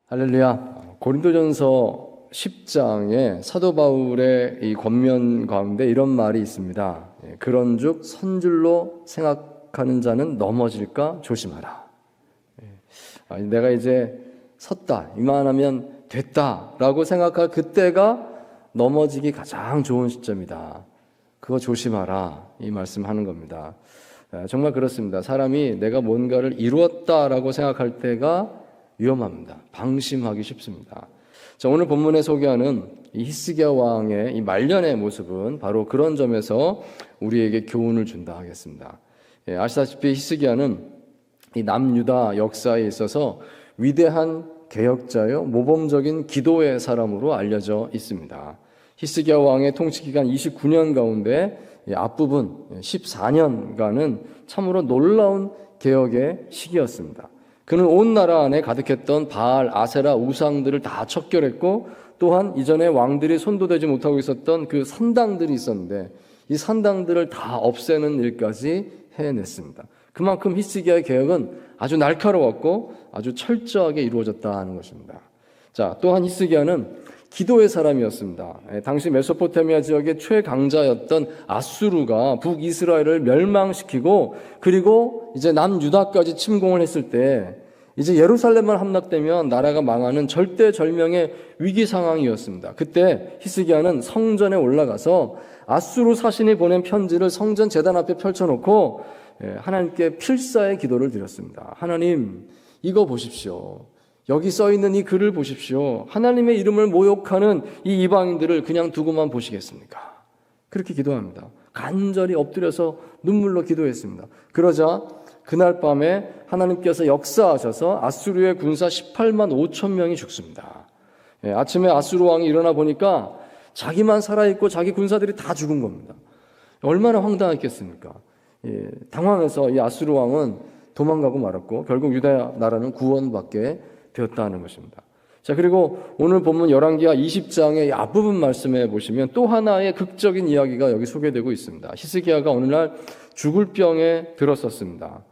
할렐루야. 고린도전서 10장에 사도 바울의 이 권면 가운데 이런 말이 있습니다. 그런즉 선줄로 생각하는 자는 넘어질까 조심하라. 내가 이제 섰다, 이만하면 됐다라고 생각할 그때가 넘어지기 가장 좋은 시점이다. 그거 조심하라, 이 말씀하는 겁니다. 정말 그렇습니다. 사람이 내가 뭔가를 이루었다라고 생각할 때가 위험합니다. 방심하기 쉽습니다. 자, 오늘 본문에 소개하는 이 히스기야 왕의 이 말년의 모습은 바로 그런 점에서 우리에게 교훈을 준다 하겠습니다. 아시다시피 히스기야는 이 남유다 역사에 있어서 위대한 개혁자요, 모범적인 기도의 사람으로 알려져 있습니다. 히스기야 왕의 통치 기간 29년 가운데 앞부분 14년간은 참으로 놀라운 개혁의 시기였습니다. 그는 온 나라 안에 가득했던 바알, 아세라, 우상들을 다 척결했고, 또한 이전에 왕들이 손도 대지 못하고 있었던 그 산당들이 있었는데 이 산당들을 다 없애는 일까지 해냈습니다. 그만큼 히스기야의 개혁은 아주 날카로웠고 아주 철저하게 이루어졌다 하는 것입니다. 자, 또한 히스기야는 기도의 사람이었습니다. 당시 메소포타미아 지역의 최강자였던 아수르가 북이스라엘을 멸망시키고, 그리고 이제 남유다까지 침공을 했을 때 이제 예루살렘만 함락되면 나라가 망하는 절대절명의 위기 상황이었습니다. 그때 히스기야는 성전에 올라가서 아수르 사신이 보낸 편지를 성전 제단 앞에 펼쳐놓고 하나님께 필사의 기도를 드렸습니다. 하나님, 이거 보십시오. 여기 써있는 이 글을 보십시오. 하나님의 이름을 모욕하는 이 이방인들을 그냥 두고만 보시겠습니까? 그렇게 기도합니다. 간절히 엎드려서 눈물로 기도했습니다. 그러자 그날 밤에 하나님께서 역사하셔서 아수르의 군사 18만 5천 명이 죽습니다. 아침에 아수르 왕이 일어나 보니까 자기만 살아있고 자기 군사들이 다 죽은 겁니다. 얼마나 황당했겠습니까? 당황해서 이 아수르 왕은 도망가고 말았고 결국 유다 나라는 구원받게 되었다는 것입니다. 자, 그리고 오늘 본문 열왕기하 20장의 앞부분 말씀에 보시면 또 하나의 극적인 이야기가 여기 소개되고 있습니다. 히스기야가 어느 날 죽을 병에 들었었습니다.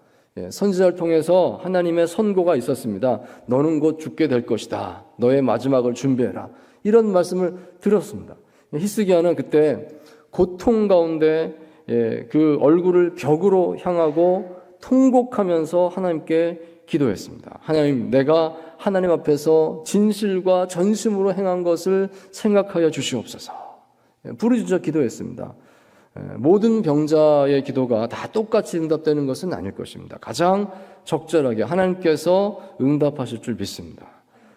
선지자를 통해서 하나님의 선고가 있었습니다. 너는 곧 죽게 될 것이다. 너의 마지막을 준비해라. 이런 말씀을 들었습니다. 히스기야는 그때 고통 가운데 그 얼굴을 벽으로 향하고 통곡하면서 하나님께 기도했습니다. 하나님, 내가 하나님 앞에서 진실과 전심으로 행한 것을 생각하여 주시옵소서. 부르짖어 기도했습니다. 모든 병자의 기도가 다 똑같이 응답되는 것은 아닐 것입니다. 가장 적절하게 하나님께서 응답하실 줄 믿습니다.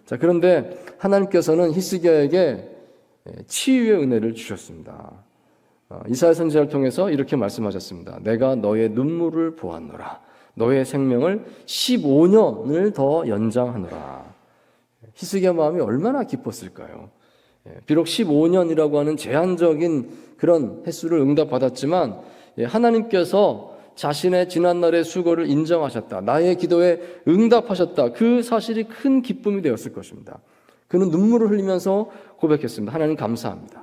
자, 그런데 하나님께서는 히스기야에게 치유의 은혜를 주셨습니다. 이사야 선지자를 통해서 이렇게 말씀하셨습니다. 내가 너의 눈물을 보았노라. 너의 생명을 15년을 더 연장하노라. 히스기야 마음이 얼마나 기뻤을까요? 비록 15년이라고 하는 제한적인 그런 횟수를 응답받았지만 하나님께서 자신의 지난날의 수고를 인정하셨다. 나의 기도에 응답하셨다. 그 사실이 큰 기쁨이 되었을 것입니다. 그는 눈물을 흘리면서 고백했습니다. 하나님 감사합니다.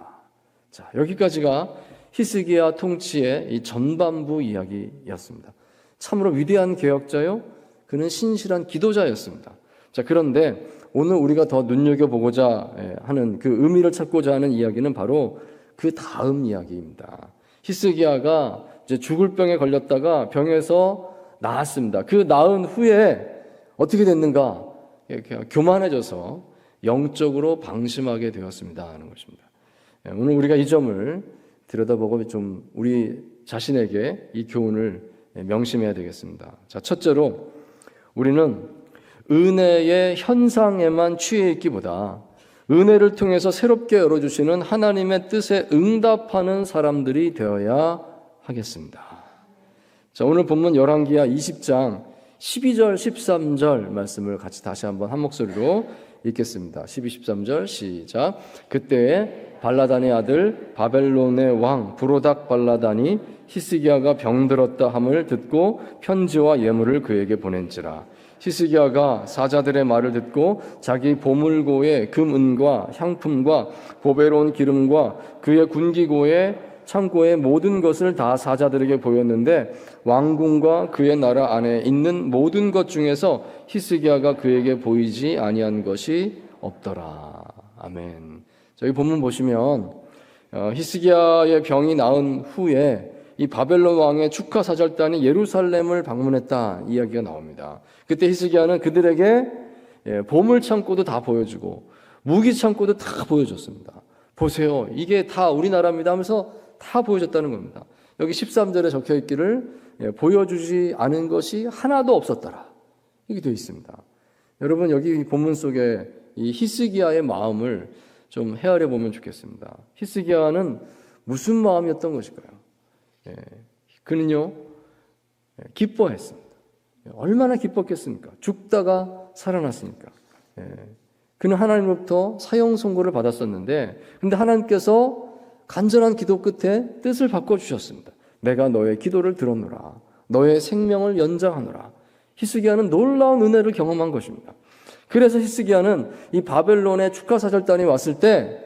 자, 여기까지가 히스기야 통치의 이 전반부 이야기였습니다. 참으로 위대한 개혁자요, 그는 신실한 기도자였습니다. 자, 그런데 오늘 우리가 더 눈여겨보고자 하는 그 의미를 찾고자 하는 이야기는 바로 그 다음 이야기입니다. 히스기야가 이제 죽을 병에 걸렸다가 병에서 나았습니다. 그 나은 후에 어떻게 됐는가? 교만해져서 영적으로 방심하게 되었습니다 하는 것입니다. 오늘 우리가 이 점을 들여다보고 좀 우리 자신에게 이 교훈을 명심해야 되겠습니다. 자, 첫째로 우리는 은혜의 현상에만 취해 있기보다 은혜를 통해서 새롭게 열어주시는 하나님의 뜻에 응답하는 사람들이 되어야 하겠습니다. 자, 오늘 본문 열왕기하 20장 12절 13절 말씀을 같이 다시 한번 한 목소리로 읽겠습니다. 12, 13절 시작. 그때에 발라단의 아들 바벨론의 왕 브로닥 발라단이 히스기야가 병들었다 함을 듣고 편지와 예물을 그에게 보낸지라. 히스기야가 사자들의 말을 듣고 자기 보물고의 금은과 향품과 보배로운 기름과 그의 군기고의 창고의 모든 것을 다 사자들에게 보였는데 왕궁과 그의 나라 안에 있는 모든 것 중에서 히스기야가 그에게 보이지 아니한 것이 없더라. 아멘. 저희 본문 보시면 히스기야의 병이 나은 후에 이 바벨론 왕의 축하 사절단이 예루살렘을 방문했다 이야기가 나옵니다. 그때 히스기야는 그들에게 보물 창고도 다 보여주고 무기 창고도 다 보여줬습니다. 보세요, 이게 다 우리나라입니다 하면서 다 보여줬다는 겁니다. 여기 13절에 적혀 있기를 보여주지 않은 것이 하나도 없었더라 이렇게 되어 있습니다. 여러분, 여기 본문 속에 이 히스기야의 마음을 좀 헤아려 보면 좋겠습니다. 히스기야는 무슨 마음이었던 것일까요? 그는요 기뻐했습니다. 얼마나 기뻤겠습니까? 죽다가 살아났으니까. 그는 하나님으로부터 사형 선고를 받았었는데, 근데 하나님께서 간절한 기도 끝에 뜻을 바꿔주셨습니다. 내가 너의 기도를 들었노라. 너의 생명을 연장하노라. 히스기야는 놀라운 은혜를 경험한 것입니다. 그래서 히스기야는 이 바벨론의 축하사절단이 왔을 때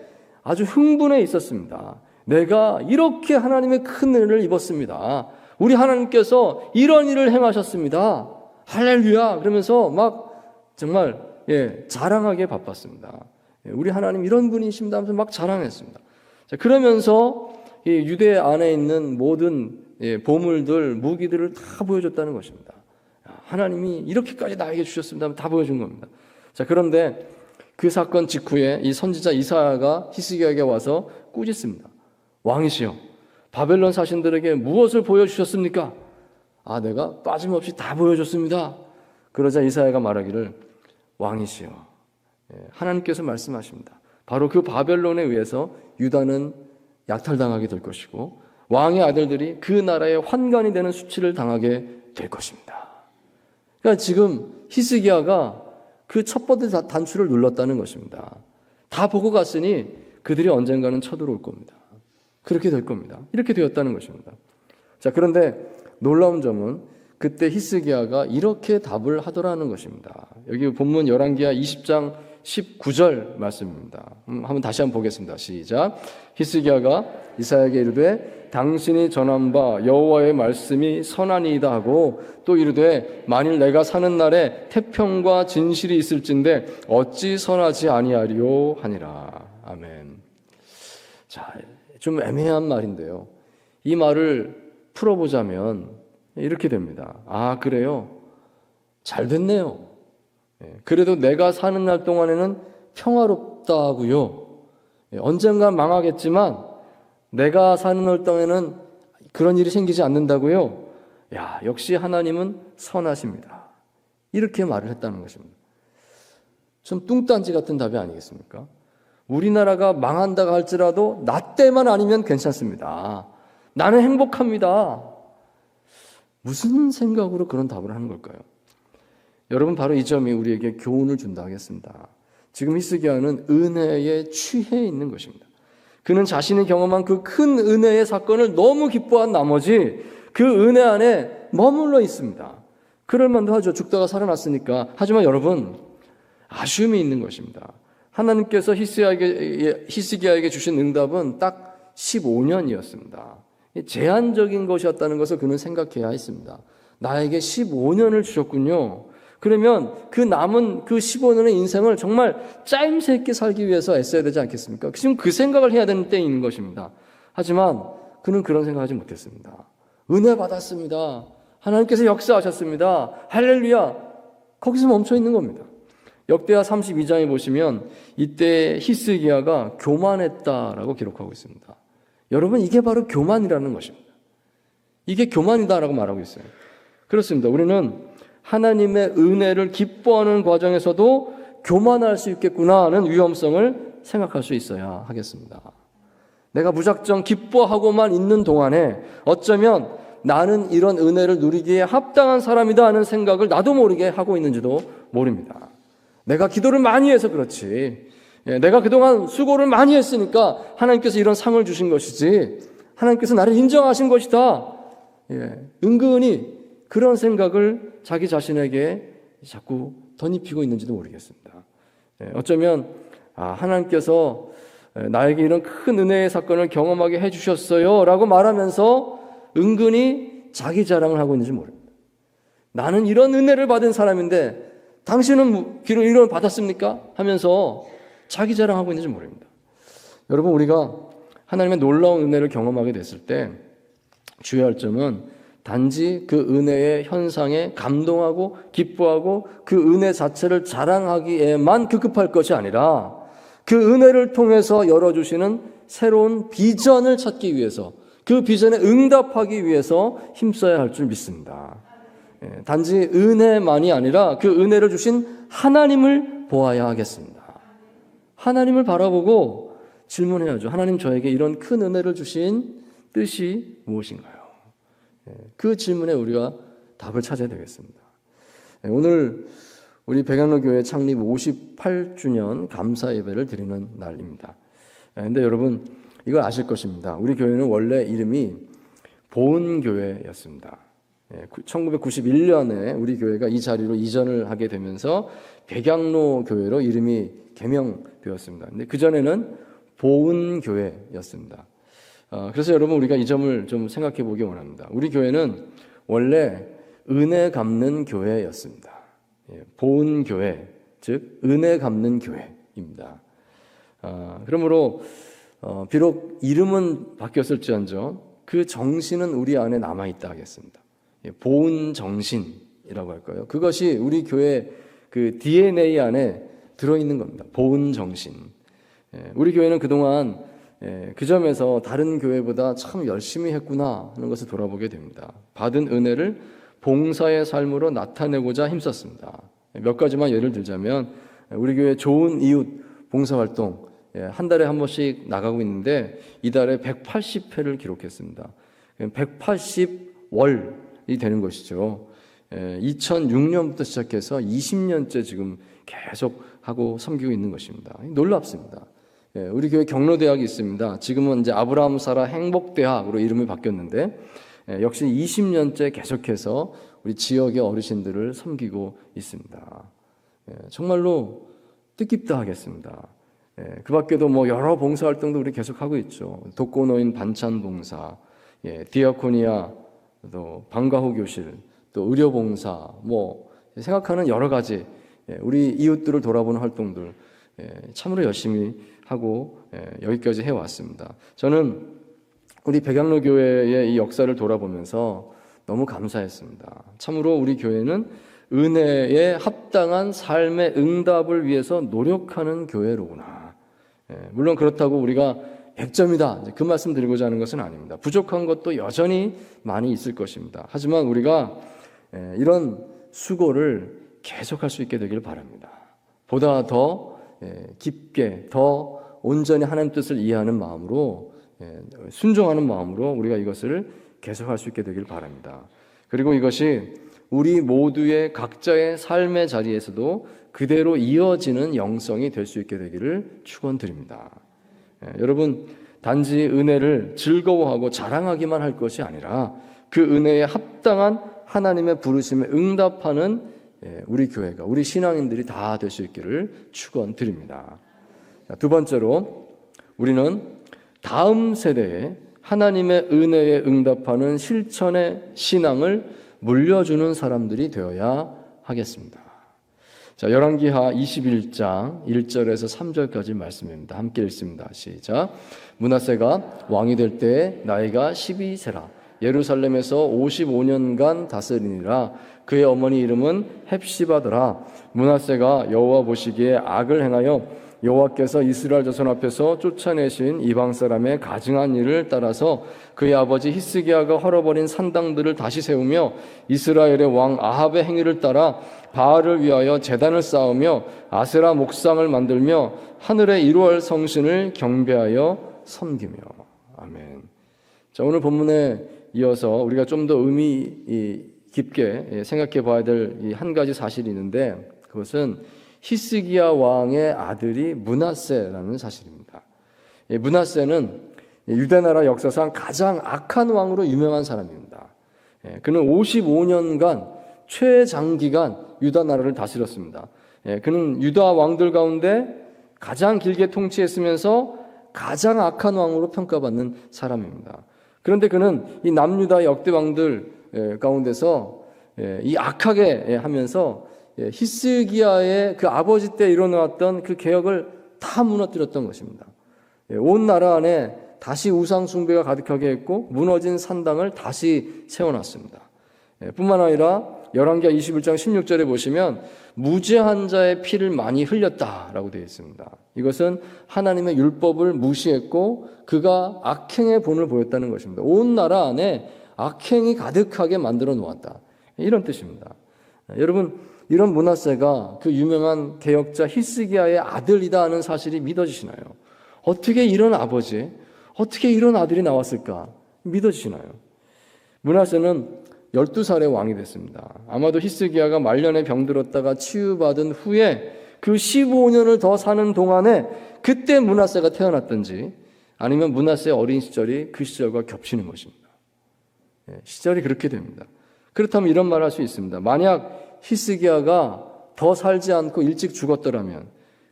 아주 흥분해 있었습니다. 내가 이렇게 하나님의 큰 은혜를 입었습니다. 우리 하나님께서 이런 일을 행하셨습니다. 할렐루야! 그러면서 막 정말 자랑하기에 바빴습니다. 우리 하나님 이런 분이십니다 하면서 막 자랑했습니다. 자, 그러면서 이 유대 안에 있는 모든 보물들, 무기들을 다 보여줬다는 것입니다. 하나님이 이렇게까지 나에게 주셨습니다. 다 보여준 겁니다. 자, 그런데 그 사건 직후에 이 선지자 이사야가 히스기야에게 와서 꾸짖습니다. 왕이시여, 바벨론 사신들에게 무엇을 보여주셨습니까? 내가 빠짐없이 다 보여줬습니다. 그러자 이사야가 말하기를, 왕이시여, 하나님께서 말씀하십니다. 바로 그 바벨론에 의해서 유다는 약탈당하게 될 것이고 왕의 아들들이 그 나라의 환관이 되는 수치를 당하게 될 것입니다. 그러니까 지금 히스기야가 그 첫 번째 단추를 눌렀다는 것입니다. 다 보고 갔으니 그들이 언젠가는 쳐들어올 겁니다. 그렇게 될 겁니다. 이렇게 되었다는 것입니다. 자, 그런데 놀라운 점은 그때 히스기야가 이렇게 답을 하더라는 것입니다. 여기 본문 열왕기하 20장 19절 말씀입니다. 한번 다시 한번 보겠습니다. 시작. 히스기야가 이사야에게 이르되 당신이 전한 바 여호와의 말씀이 선하니이다 하고 또 이르되 만일 내가 사는 날에 태평과 진실이 있을진데 어찌 선하지 아니하리요 하니라. 아멘. 자, 좀 애매한 말인데요. 이 말을 풀어보자면 이렇게 됩니다. 그래요? 잘 됐네요. 그래도 내가 사는 날 동안에는 평화롭다고요. 언젠가 망하겠지만 내가 사는 날 동안에는 그런 일이 생기지 않는다고요. 역시 하나님은 선하십니다. 이렇게 말을 했다는 것입니다. 좀 뚱딴지 같은 답이 아니겠습니까? 우리나라가 망한다고 할지라도 나 때만 아니면 괜찮습니다. 나는 행복합니다. 무슨 생각으로 그런 답을 하는 걸까요? 여러분, 바로 이 점이 우리에게 교훈을 준다 하겠습니다. 지금 히스기야는 은혜에 취해 있는 것입니다. 그는 자신이 경험한 그 큰 은혜의 사건을 너무 기뻐한 나머지 그 은혜 안에 머물러 있습니다. 그럴 만도 하죠. 죽다가 살아났으니까. 하지만 여러분, 아쉬움이 있는 것입니다. 하나님께서 히스기야에게 주신 응답은 딱 15년이었습니다. 제한적인 것이었다는 것을 그는 생각해야 했습니다. 나에게 15년을 주셨군요. 그러면 그 남은 그 15년의 인생을 정말 짜임새 있게 살기 위해서 애써야 되지 않겠습니까? 지금 그 생각을 해야 되는 때에 있는 것입니다. 하지만 그는 그런 생각하지 못했습니다. 은혜 받았습니다. 하나님께서 역사하셨습니다. 할렐루야. 거기서 멈춰 있는 겁니다. 역대하 32장에 보시면 이때 히스기야가 교만했다라고 기록하고 있습니다. 여러분, 이게 바로 교만이라는 것입니다. 이게 교만이다라고 말하고 있어요. 그렇습니다. 우리는 하나님의 은혜를 기뻐하는 과정에서도 교만할 수 있겠구나 하는 위험성을 생각할 수 있어야 하겠습니다. 내가 무작정 기뻐하고만 있는 동안에 어쩌면 나는 이런 은혜를 누리기에 합당한 사람이다 하는 생각을 나도 모르게 하고 있는지도 모릅니다. 내가 기도를 많이 해서 그렇지, 내가 그동안 수고를 많이 했으니까 하나님께서 이런 상을 주신 것이지, 하나님께서 나를 인정하신 것이다. 은근히 그런 생각을 자기 자신에게 자꾸 덧입히고 있는지도 모르겠습니다. 어쩌면 하나님께서 나에게 이런 큰 은혜의 사건을 경험하게 해주셨어요 라고 말하면서 은근히 자기 자랑을 하고 있는지 모릅니다. 나는 이런 은혜를 받은 사람인데 당신은 비록 이런 걸 받았습니까? 하면서 자기 자랑하고 있는지 모릅니다. 여러분, 우리가 하나님의 놀라운 은혜를 경험하게 됐을 때 주의할 점은 단지 그 은혜의 현상에 감동하고 기뻐하고 그 은혜 자체를 자랑하기에만 급급할 것이 아니라 그 은혜를 통해서 열어주시는 새로운 비전을 찾기 위해서, 그 비전에 응답하기 위해서 힘써야 할 줄 믿습니다. 단지 은혜만이 아니라 그 은혜를 주신 하나님을 보아야 하겠습니다. 하나님을 바라보고 질문해야죠. 하나님, 저에게 이런 큰 은혜를 주신 뜻이 무엇인가요? 그 질문에 우리가 답을 찾아야 되겠습니다. 오늘 우리 백양로 교회 창립 58주년 감사 예배를 드리는 날입니다. 그런데 여러분, 이걸 아실 것입니다. 우리 교회는 원래 이름이 보은교회였습니다. 1991년에 우리 교회가 이 자리로 이전을 하게 되면서 백양로 교회로 이름이 개명되었습니다. 근데 그전에는 보은교회였습니다. 그래서 여러분, 우리가 이 점을 좀 생각해 보기 원합니다. 우리 교회는 원래 은혜 갚는 교회였습니다. 보은교회, 즉 은혜 갚는 교회입니다. 그러므로 비록 이름은 바뀌었을지언정 그 정신은 우리 안에 남아있다 하겠습니다. 보은 정신이라고 할까요? 그것이 우리 교회 그 DNA 안에 들어있는 겁니다. 보은 정신. 우리 교회는 그동안 그 점에서 다른 교회보다 참 열심히 했구나 하는 것을 돌아보게 됩니다. 받은 은혜를 봉사의 삶으로 나타내고자 힘썼습니다. 몇 가지만 예를 들자면 우리 교회 좋은 이웃 봉사활동 한 달에 한 번씩 나가고 있는데 이달에 180회를 기록했습니다. 180월이 되는 것이죠. 2006년부터 시작해서 20년째 지금 계속 하고 섬기고 있는 것입니다. 놀랍습니다. 우리 교회 경로대학이 있습니다. 지금은 이제 아브라함 사라 행복대학으로 이름이 바뀌었는데 역시 20년째 계속해서 우리 지역의 어르신들을 섬기고 있습니다. 정말로 뜻깊다 하겠습니다. 그 밖에도 뭐 여러 봉사활동도 우리 계속하고 있죠. 독거노인 반찬 봉사, 디아코니아, 또 방과후 교실, 또 의료봉사, 뭐 생각하는 여러 가지 우리 이웃들을 돌아보는 활동들 참으로 열심히 하고 여기까지 해왔습니다. 저는 우리 백양로 교회의 이 역사를 돌아보면서 너무 감사했습니다. 참으로 우리 교회는 은혜에 합당한 삶의 응답을 위해서 노력하는 교회로구나. 물론 그렇다고 우리가 100점이다 그 말씀 드리고자 하는 것은 아닙니다. 부족한 것도 여전히 많이 있을 것입니다. 하지만 우리가 이런 수고를 계속할 수 있게 되길 바랍니다. 보다 더 깊게, 더 온전히 하나님 뜻을 이해하는 마음으로, 순종하는 마음으로 우리가 이것을 계속할 수 있게 되길 바랍니다. 그리고 이것이 우리 모두의 각자의 삶의 자리에서도 그대로 이어지는 영성이 될 수 있게 되기를 축원드립니다. 여러분, 단지 은혜를 즐거워하고 자랑하기만 할 것이 아니라 그 은혜에 합당한 하나님의 부르심에 응답하는 우리 교회가, 우리 신앙인들이 다 될 수 있기를 축원드립니다. 두 번째로 우리는 다음 세대에 하나님의 은혜에 응답하는 실천의 신앙을 물려주는 사람들이 되어야 하겠습니다. 자, 열왕기하 21장 1절에서 3절까지 말씀입니다. 함께 읽습니다. 시작. 므낫세가 왕이 될 때 나이가 12세라. 예루살렘에서 55년간 다스리니라. 그의 어머니 이름은 헵시바더라. 므낫세가 여호와 보시기에 악을 행하여 여호와께서 이스라엘 자손 앞에서 쫓아내신 이방 사람의 가증한 일을 따라서 그의 아버지 히스기야가 헐어버린 산당들을 다시 세우며 이스라엘의 왕 아합의 행위를 따라 바알을 위하여 제단을 쌓으며 아세라 목상을 만들며 하늘의 1월 성신을 경배하여 섬기며. 아멘. 자, 오늘 본문에 이어서 우리가 좀 더 의미 깊게 생각해 봐야 될 한 가지 사실이 있는데 그것은 히스기야 왕의 아들이 므낫세라는 사실입니다. 므낫세는 유대나라 역사상 가장 악한 왕으로 유명한 사람입니다. 그는 55년간 최장기간 유다 나라를 다스렸습니다. 그는 유다 왕들 가운데 가장 길게 통치했으면서 가장 악한 왕으로 평가받는 사람입니다. 그런데 그는 이 남유다 역대 왕들 가운데서 이 악하게 하면서 히스기야의 그 아버지 때 일어났던 그 개혁을 다 무너뜨렸던 것입니다. 온 나라 안에 다시 우상 숭배가 가득하게 했고 무너진 산당을 다시 세워놨습니다. 뿐만 아니라 열왕기하 21장 16절에 보시면 무죄한 자의 피를 많이 흘렸다라고 되어 있습니다. 이것은 하나님의 율법을 무시했고 그가 악행의 본을 보였다는 것입니다. 온 나라 안에 악행이 가득하게 만들어 놓았다. 이런 뜻입니다. 여러분, 이런 므낫세가 그 유명한 개혁자 히스기야의 아들이다 하는 사실이 믿어지시나요? 어떻게 이런 아버지, 어떻게 이런 아들이 나왔을까? 믿어지시나요? 므낫세는 12살의 왕이 됐습니다. 아마도 히스기야가 말년에 병들었다가 치유받은 후에 그 15년을 더 사는 동안에 그때 므낫세가 태어났든지 아니면 므낫세의 어린 시절이 그 시절과 겹치는 것입니다. 시절이 그렇게 됩니다. 그렇다면 이런 말을 할 수 있습니다. 만약 히스기야가 더 살지 않고 일찍 죽었더라면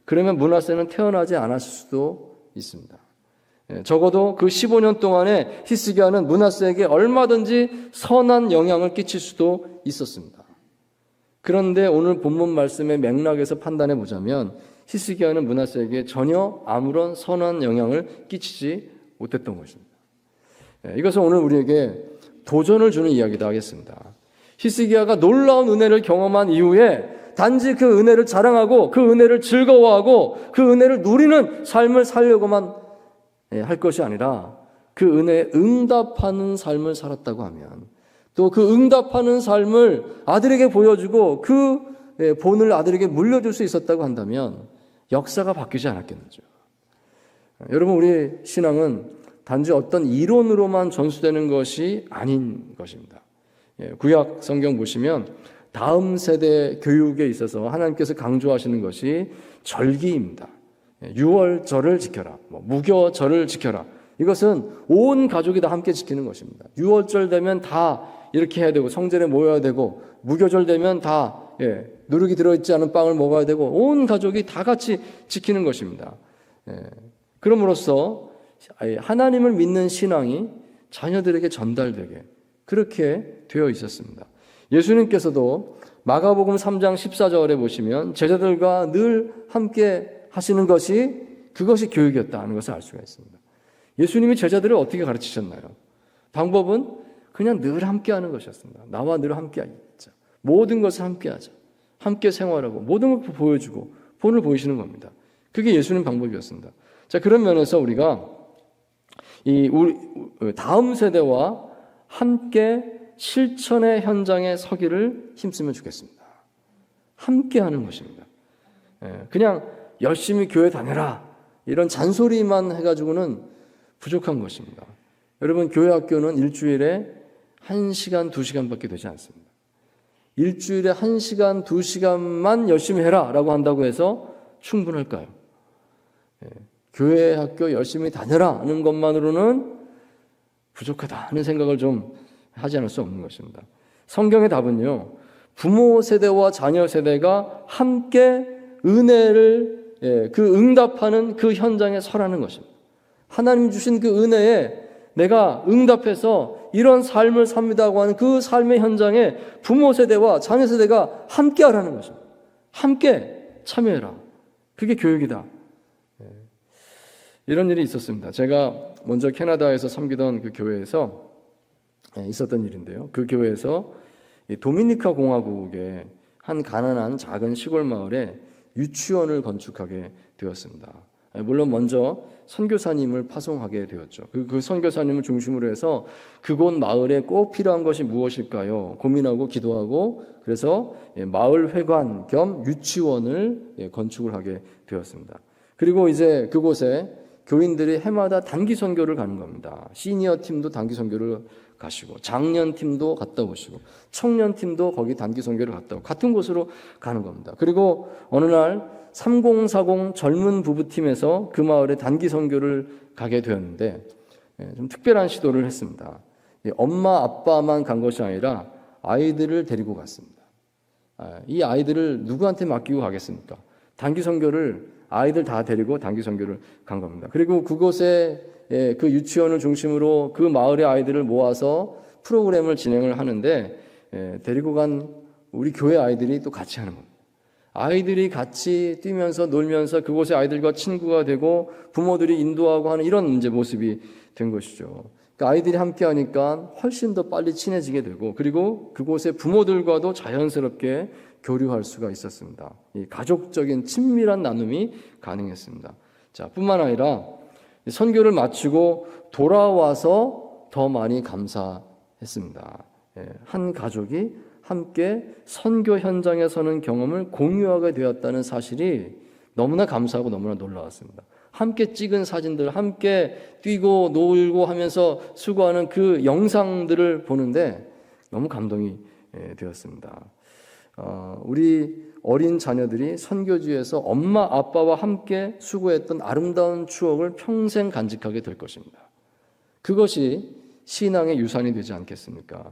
그러면 므낫세는 태어나지 않았을 수도 있습니다. 적어도 그 15년 동안에 히스기야는 므낫세에게 얼마든지 선한 영향을 끼칠 수도 있었습니다. 그런데 오늘 본문 말씀의 맥락에서 판단해 보자면 히스기야는 므낫세에게 전혀 아무런 선한 영향을 끼치지 못했던 것입니다. 이것은 오늘 우리에게 도전을 주는 이야기도 하겠습니다. 히스기야가 놀라운 은혜를 경험한 이후에 단지 그 은혜를 자랑하고 그 은혜를 즐거워하고 그 은혜를 누리는 삶을 살려고만 할 것이 아니라 그 은혜에 응답하는 삶을 살았다고 하면 또 그 응답하는 삶을 아들에게 보여주고 그 본을 아들에게 물려줄 수 있었다고 한다면 역사가 바뀌지 않았겠는지요. 여러분, 우리의 신앙은 단지 어떤 이론으로만 전수되는 것이 아닌 것입니다. 구약 성경 보시면 다음 세대 교육에 있어서 하나님께서 강조하시는 것이 절기입니다. 유월절을 지켜라, 무교절을 지켜라. 이것은 온 가족이 다 함께 지키는 것입니다. 유월절 되면 다 이렇게 해야 되고 성전에 모여야 되고 무교절 되면 다 누룩이 들어있지 않은 빵을 먹어야 되고 온 가족이 다 같이 지키는 것입니다. 그럼으로써 하나님을 믿는 신앙이 자녀들에게 전달되게 그렇게 되어 있었습니다. 예수님께서도 마가복음 3장 14절에 보시면 제자들과 늘 함께 하시는 것이 그것이 교육이었다는 것을 알 수가 있습니다. 예수님이 제자들을 어떻게 가르치셨나요? 방법은 그냥 늘 함께하는 것이었습니다. 나와 늘 함께하자. 모든 것을 함께하자. 함께 생활하고 모든 걸 보여주고 본을 보이시는 겁니다. 그게 예수님 방법이었습니다. 자, 그런 면에서 우리가 우리 다음 세대와 함께 실천의 현장에 서기를 힘쓰면 좋겠습니다. 함께하는 것입니다. 그냥 열심히 교회 다녀라 이런 잔소리만 해가지고는 부족한 것입니다. 여러분, 교회 학교는 일주일에 1시간, 2시간밖에 되지 않습니다. 일주일에 1시간, 2시간만 열심히 해라 라고 한다고 해서 충분할까요? 교회 학교 열심히 다녀라 하는 것만으로는 부족하다는 생각을 좀 하지 않을 수 없는 것입니다. 성경의 답은요, 부모 세대와 자녀 세대가 함께 은혜를 그 응답하는 그 현장에 서라는 것입니다. 하나님 주신 그 은혜에 내가 응답해서 이런 삶을 삽니다고 하는 그 삶의 현장에 부모 세대와 자녀 세대가 함께 하라는 것입니다. 함께 참여해라. 그게 교육이다. 이런 일이 있었습니다. 제가 먼저 캐나다에서 섬기던 그 교회에서 있었던 일인데요. 그 교회에서 도미니카 공화국의 한 가난한 작은 시골 마을에 유치원을 건축하게 되었습니다. 물론 먼저 선교사님을 파송하게 되었죠. 그 선교사님을 중심으로 해서 그곳 마을에 꼭 필요한 것이 무엇일까요? 고민하고 기도하고 그래서 마을 회관 겸 유치원을 건축을 하게 되었습니다. 그리고 이제 그곳에 교인들이 해마다 단기 선교를 가는 겁니다. 시니어 팀도 단기 선교를 가시고 장년 팀도 갔다 오시고 청년 팀도 거기 단기 선교를 갔다 오고 같은 곳으로 가는 겁니다. 그리고 어느 날 3040 젊은 부부팀에서 그 마을에 단기 선교를 가게 되었는데 좀 특별한 시도를 했습니다. 엄마 아빠만 간 것이 아니라 아이들을 데리고 갔습니다. 이 아이들을 누구한테 맡기고 가겠습니까? 단기 선교를 아이들 다 데리고 단기 선교를 간 겁니다. 그리고 그곳에 그 유치원을 중심으로 그 마을의 아이들을 모아서 프로그램을 진행을 하는데 데리고 간 우리 교회 아이들이 또 같이 하는 겁니다. 아이들이 같이 뛰면서 놀면서 그곳의 아이들과 친구가 되고 부모들이 인도하고 하는 이런 이제 모습이 된 것이죠. 그러니까 아이들이 함께 하니까 훨씬 더 빨리 친해지게 되고 그리고 그곳의 부모들과도 자연스럽게 교류할 수가 있었습니다. 이 가족적인 친밀한 나눔이 가능했습니다. 자, 뿐만 아니라 선교를 마치고 돌아와서 더 많이 감사했습니다. 한 가족이 함께 선교 현장에 서는 경험을 공유하게 되었다는 사실이 너무나 감사하고 너무나 놀라웠습니다. 함께 찍은 사진들, 함께 뛰고 놀고 하면서 수고하는 그 영상들을 보는데 너무 감동이 되었습니다. 우리 어린 자녀들이 선교지에서 엄마 아빠와 함께 수고했던 아름다운 추억을 평생 간직하게 될 것입니다. 그것이 신앙의 유산이 되지 않겠습니까?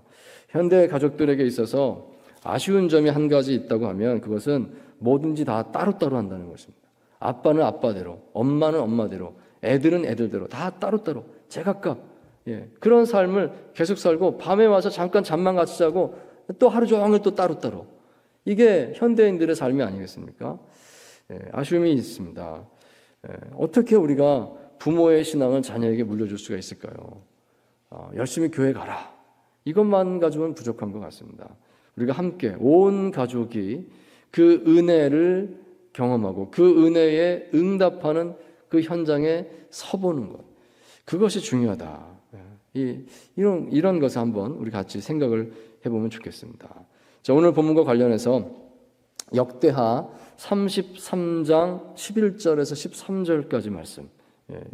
현대 가족들에게 있어서 아쉬운 점이 한 가지 있다고 하면 그것은 뭐든지 다 따로따로 한다는 것입니다. 아빠는 아빠대로, 엄마는 엄마대로, 애들은 애들대로 다 따로따로 제각각 그런 삶을 계속 살고 밤에 와서 잠깐 잠만 같이 자고 또 하루 종일 또 따로따로 이게 현대인들의 삶이 아니겠습니까? 아쉬움이 있습니다. 어떻게 우리가 부모의 신앙을 자녀에게 물려줄 수가 있을까요? 열심히 교회 가라. 이것만 가지고는 부족한 것 같습니다. 우리가 함께 온 가족이 그 은혜를 경험하고 그 은혜에 응답하는 그 현장에 서보는 것. 그것이 중요하다. 이런 것을 한번 우리 같이 생각을 해보면 좋겠습니다. 자, 오늘 본문과 관련해서 역대하 33장 11절에서 13절까지 말씀.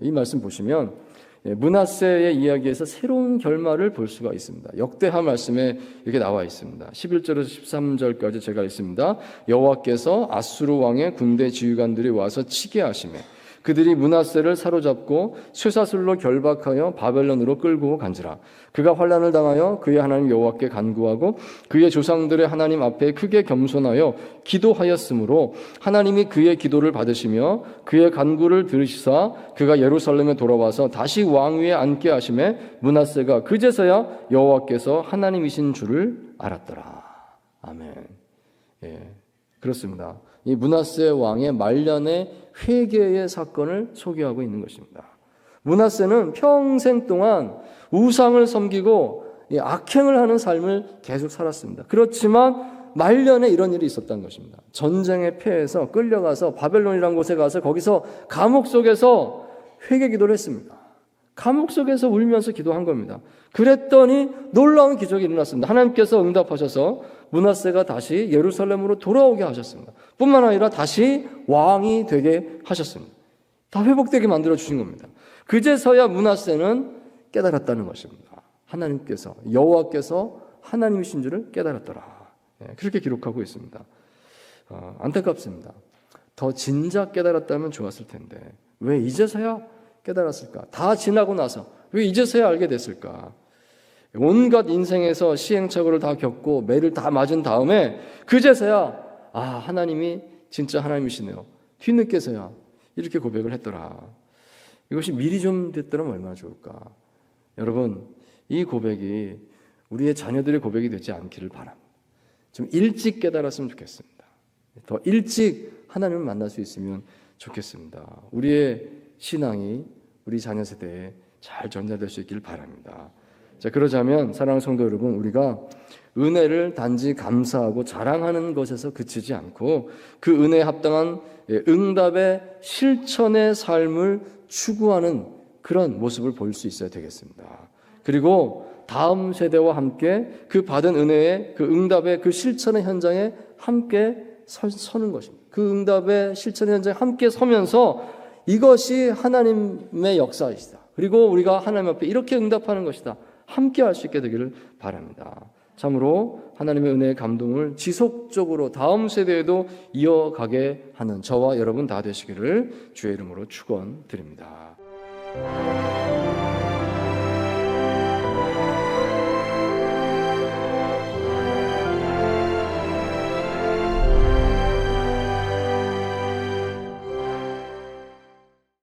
이 말씀 보시면 므낫세의 이야기에서 새로운 결말을 볼 수가 있습니다. 역대하 말씀에 이렇게 나와 있습니다. 11절에서 13절까지 제가 읽습니다. 여호와께서 아수르 왕의 군대 지휘관들이 와서 치게 하시매 그들이 므낫세를 사로잡고 쇠사슬로 결박하여 바벨론으로 끌고 간지라. 그가 환난을 당하여 그의 하나님 여호와께 간구하고 그의 조상들의 하나님 앞에 크게 겸손하여 기도하였으므로 하나님이 그의 기도를 받으시며 그의 간구를 들으시사 그가 예루살렘에 돌아와서 다시 왕위에 앉게 하심에 므낫세가 그제서야 여호와께서 하나님이신 줄을 알았더라. 아멘. 그렇습니다. 이 므낫세 왕의 말년의 회개의 사건을 소개하고 있는 것입니다. 므낫세는 평생 동안 우상을 섬기고 악행을 하는 삶을 계속 살았습니다. 그렇지만 말년에 이런 일이 있었다는 것입니다. 전쟁에 패해서 끌려가서 바벨론이라는 곳에 가서 거기서 감옥 속에서 회개 기도를 했습니다. 감옥 속에서 울면서 기도한 겁니다. 그랬더니 놀라운 기적이 일어났습니다. 하나님께서 응답하셔서 므낫세가 다시 예루살렘으로 돌아오게 하셨습니다. 뿐만 아니라 다시 왕이 되게 하셨습니다. 다 회복되게 만들어 주신 겁니다. 그제서야 므낫세는 깨달았다는 것입니다. 하나님께서 여호와께서 하나님이신 줄을 깨달았더라. 그렇게 기록하고 있습니다. 안타깝습니다. 더 진작 깨달았다면 좋았을 텐데 왜 이제서야 깨달았을까? 다 지나고 나서 왜 이제서야 알게 됐을까? 온갖 인생에서 시행착오를 다 겪고 매를 다 맞은 다음에 그제서야 하나님이 진짜 하나님이시네요. 뒤늦게서야 이렇게 고백을 했더라. 이것이 미리 좀 됐더라면 얼마나 좋을까? 여러분, 이 고백이 우리의 자녀들의 고백이 되지 않기를 바랍니다. 좀 일찍 깨달았으면 좋겠습니다. 더 일찍 하나님을 만날 수 있으면 좋겠습니다. 우리의 신앙이 우리 자녀 세대에 잘 전달될 수 있기를 바랍니다. 자, 그러자면 사랑하는 성도 여러분, 우리가 은혜를 단지 감사하고 자랑하는 것에서 그치지 않고 그 은혜에 합당한 응답의 실천의 삶을 추구하는 그런 모습을 보일 수 있어야 되겠습니다. 그리고 다음 세대와 함께 그 받은 은혜의 그 응답의 그 실천의 현장에 함께 서는 것입니다. 그 응답의 실천의 현장에 함께 서면서 이것이 하나님의 역사이시다. 그리고 우리가 하나님 앞에 이렇게 응답하는 것이다. 함께 할 수 있게 되기를 바랍니다. 참으로 하나님의 은혜의 감동을 지속적으로 다음 세대에도 이어가게 하는 저와 여러분 다 되시기를 주의 이름으로 축원드립니다.